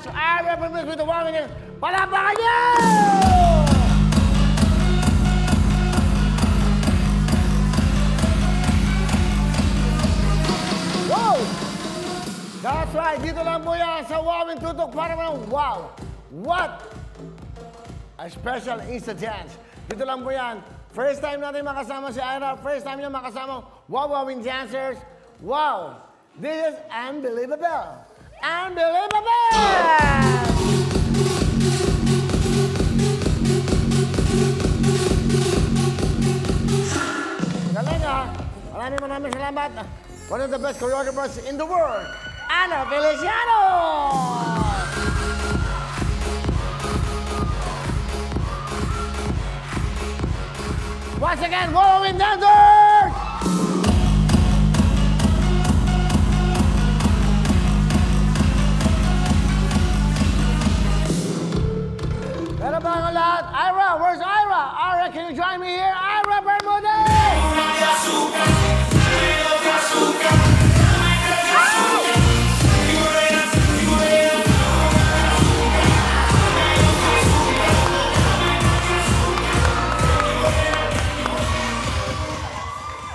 dance. I represent with the woman. Palapakan niyo! Wow! That's right. Dito lang po yan sa Wowin Tutok para naman, wow! What a special Insta dance. Dito lang po yan. First time natin makasama si Ira. First time niya makasama Wowin dancers. Wow! This is unbelievable! Unbelievable! Galing ha! Maraming salamat. One of the best choreographers in the world, Ana Feliciano! Once again, Wowin dancers! Meron ba ang lahat? Ira, where's Ira? Ira, can you join me here? Ira Bermudez!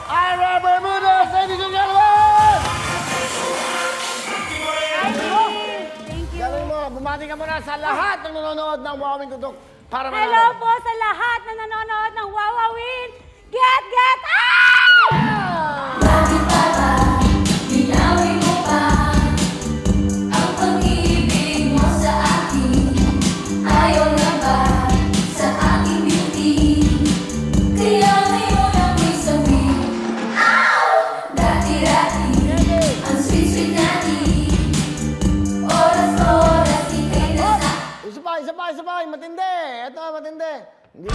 Ira Bermudez, ladies and gentlemen! Thank you. Galing mo, bumati ka muna sa lahat ng nanonood ng Wowin Tutok para manalo. Hello po sa lahat na nanonood ng Wowin. Get out! Bakit ba binawi mo pa ang pag-ibig mo sa akin? Ayaw na ba sa aking beauty? Kaya ngayon ako'y sabi, dati-dati ang sweet-sweet natin. Oras-oras ika'y nasa. Isa pa, matindi. Ito, matindi. 5,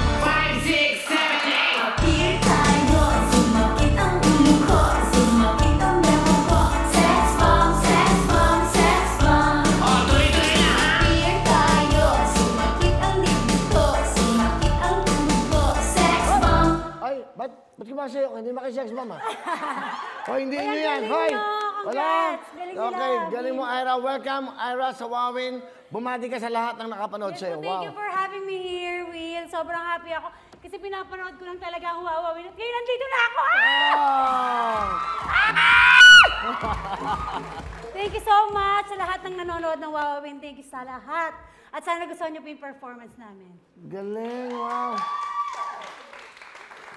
6, 7, 8. Here tayo, sumakit ang ulo ko, sumakit ang demo ko. Sex bomb, sex bomb, sex bomb. Oh, tuloy-tuloy na ha. Here tayo, sumakit ang dibdib ko, sumakit ang ulo ko. Sex bomb. Ay, ba't kumasayok? Hindi maki-sex bomb ha? Hoy, hindi Ay, nyo ang yan. galing Hoy! nyo. Wala. Congrats. Galing nila. Okay, galing mo, Ira. Welcome, Ira, sa Wowin. Bumati ka sa lahat ng nakapanood Yes, sa'yo. so thank you Wow. for having me here, Will. Sobrang happy ako. Kasi pinapanood ko lang talaga ang Wowin. At ngayon, nandito na ako. Thank you so much sa lahat ng nanonood ng Wowin. Thank you sa lahat. At sana gusto niyo po yung performance namin. Galing, wow.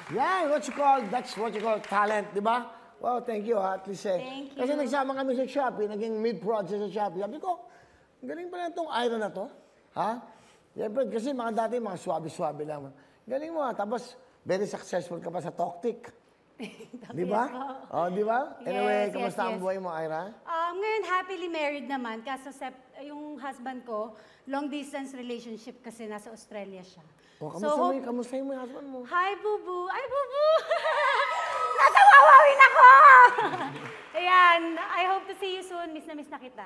Yan, that's what you call talent, di ba? Wow, thank you, ha, at least eh. Thank you. Kasi nagsama kami sa Shopee, naging mid-project sa Shopee. Sabi ko, galing pala itong Ira na to. Ha? Siyempre, kasi mga dati, mga swabe-swabe lang. Galing mo, ha. Tapos, very successful ka pa sa Toktik. Di ba? Oh, di ba? Anyway, Yes, kamusta ang yes. buhay mo, Ira? Ngayon, happily married naman. Kaso yung husband ko, long-distance relationship kasi nasa Australia siya. Oh, So, kamusta mo yung husband mo? Hi, Bubu! Ay, Bubu! Nasa Wowin ako! Ayan, I hope to see you soon. Miss na kita.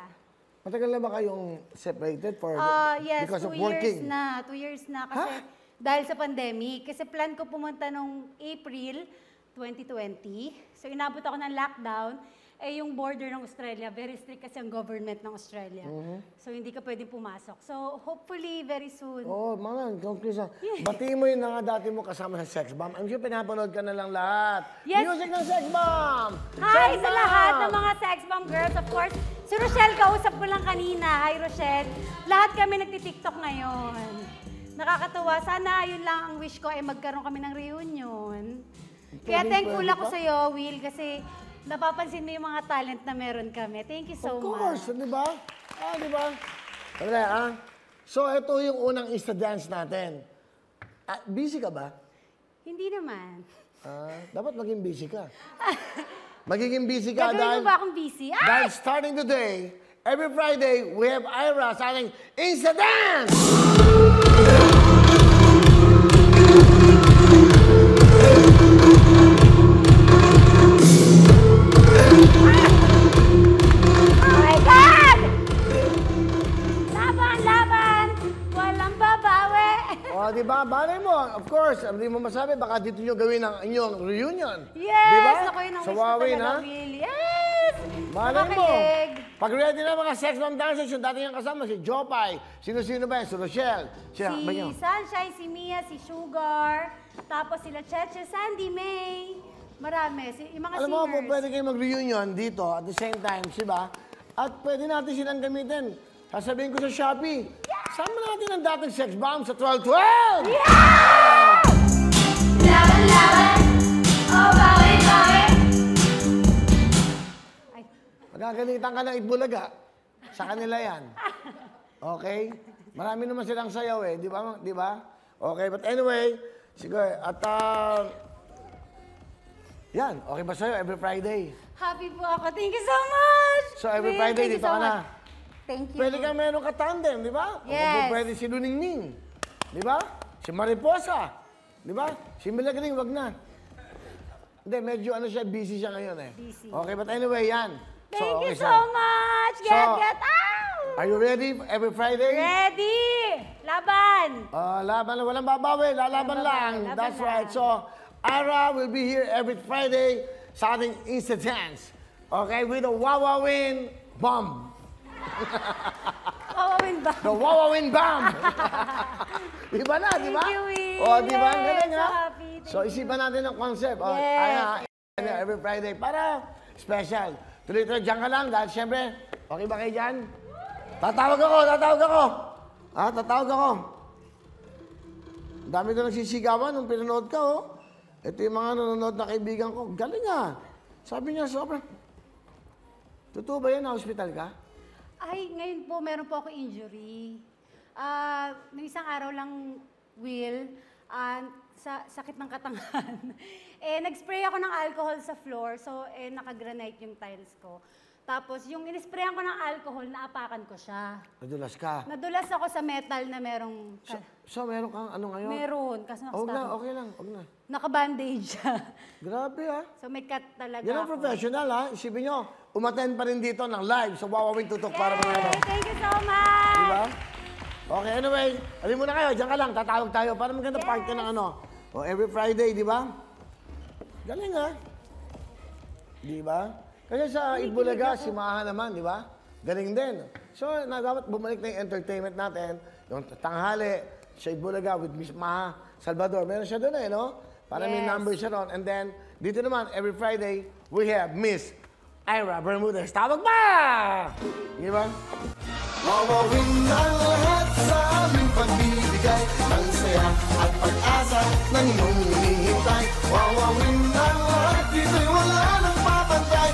Matagal na ba kayong separated for Yes, because 2 of years working? na. 2 years na kasi dahil sa pandemic. Kasi plan ko pumunta nung April 2020. So inabot ako ng lockdown. Eh yung border ng Australia, very strict kasi ang government ng Australia. So hindi ka pwedeng pumasok. So hopefully very soon. Oo, mga congresa. Batiin mo yung mga dati mo kasama sa Sex Bomb. I'm sure pinapanood ka na lang lahat. Yes. Music ng Sex Bomb! Hi Sex sa Bomb! lahat ng mga Sex Bomb girls. Of course, si Rochelle, kausap ko lang kanina. Hi, Rochelle. Lahat kami nagtitiktok ngayon. Nakakatuwa. Sana yun lang ang wish ko ay magkaroon kami ng reunion. Kaya thankful ako sa'yo, Will, kasi napapansin mo yung mga talent na meron kami. Thank you so Of course, much. di ba? Di ba? So, ito yung unang Insta dance natin. Busy ka ba? Hindi naman. Dapat maging busy ka. Magiging busy ka Gagawin mo ba akong busy? dahil starting today, every Friday, we have Ira sa ating Insta dance! Oh my God! Laban, laban! Walang babawi! O, di ba? Balay mo. Of course, hindi mo masabi, baka dito nyo gawin ang inyong reunion. Yes! Di ba? Ako yun ang Sa wish ko Wowin, talaga, ha? Will. Yes! Malay mo. Nakakilig. Pag ready na mga sex bomb dancers, yung dati niyang kasama, si Jopay. Sino-sino ba yan? Si Rochelle. Sino ba Si yun? Sunshine, si Mia, si Sugar, tapos sila Cheche, Sandy, May. Marami. Yung mga Alam mo, singers. pwede kayo mag-reunion dito at the same time, diba? At pwede natin silang gamitin. Sasabihin ko sa Shopee, sama natin ang dating sex bomb sa 12-12! Laban, laban, oh bawi, bawi. Ay, Magagalitan ka ng Itbulaga. Sa kanila yan. Okay? Marami naman silang sayaw eh. Di ba? Di ba? Okay, but anyway, sige. At, yan. Okay ba sa'yo? Every Friday. happy po ako. Thank you so much! So, every Will, Friday, thank you dito so ka na. much. Thank you. Pwede ka meron ka tandem, di ba? Yes. Pwede si Luningning. Di ba? Si Mariposa. Di ba? Si Milagring, wag na. Hindi, medyo busy siya ngayon eh. Busy. Okay, but anyway, yan. Thank you okay, so much! Get out! Are you ready every Friday? Ready! Laban! Laban lang, walang babawi, lalaban lang. Laban That's lang. right. So, Ira will be here every Friday sa ating Instant Dance. Okay, with the Wawawin Bomb. Kawawin ba? The Wawawin Bomb. Iba na, di ba? Thank you, Will. O, di ba? Ang Yes, galing, ha? so happy. Thank So, isipan natin ang concept. O, Yes. every Friday para special. Tuloy-tuloy, dyan ka lang dahil siyempre, okay ba kayo dyan? Tatawag ako. Tatawag ako. Ang dami ko nagsisigawan nung pinanood ka, oh. Ito yung mga nanonood na kaibigan ko. Galing, ah. Sabi niya, sobrang... Totoo ba yan na hospital ka? Ay, ngayon po, meron po ako injury. Nung isang araw lang, Will, sa sakit ng katangahan. Nag-spray ako ng alcohol sa floor, so naka-granite yung tiles ko. Tapos, yung in-sprayan ko ng alcohol, naapakan ko siya. Nadulas ka. Nadulas ako sa metal na merong... So, meron kang ano ngayon? Meron, kasi Huwag na, naka-stop. okay lang, huwag na. Naka-bandage siya. Grabe, ah. So, may cut talaga Yan ang ako. professional, ha? Isipin nyo, umattend pa rin dito ng live sa Wawawin Tutok para mga ano. Yay! Thank you so much! Diba? Okay, anyway, alin muna kayo, dyan ka lang, tatawag tayo para maganda part ka ng ano. O, every Friday, di ba? Galing, ha? Di ba? Kasi sa Itbulaga, si Maha naman, di ba? Galing din. So, dapat bumalik na yung entertainment natin, yung tanghali, sa Itbulaga with Miss Maha Salvador. Meron siya doon eh, no? Para may Yes. number siya ron. And then, dito naman, every Friday, we have Miss Ira Bermudez. Tawag ba? Di ba? Wawawin ang lahat sa aming pagbibigay ng saya at pag-asa ng iyong hinihintay. Wawawin ang lahat, dito'y wala nang papantay.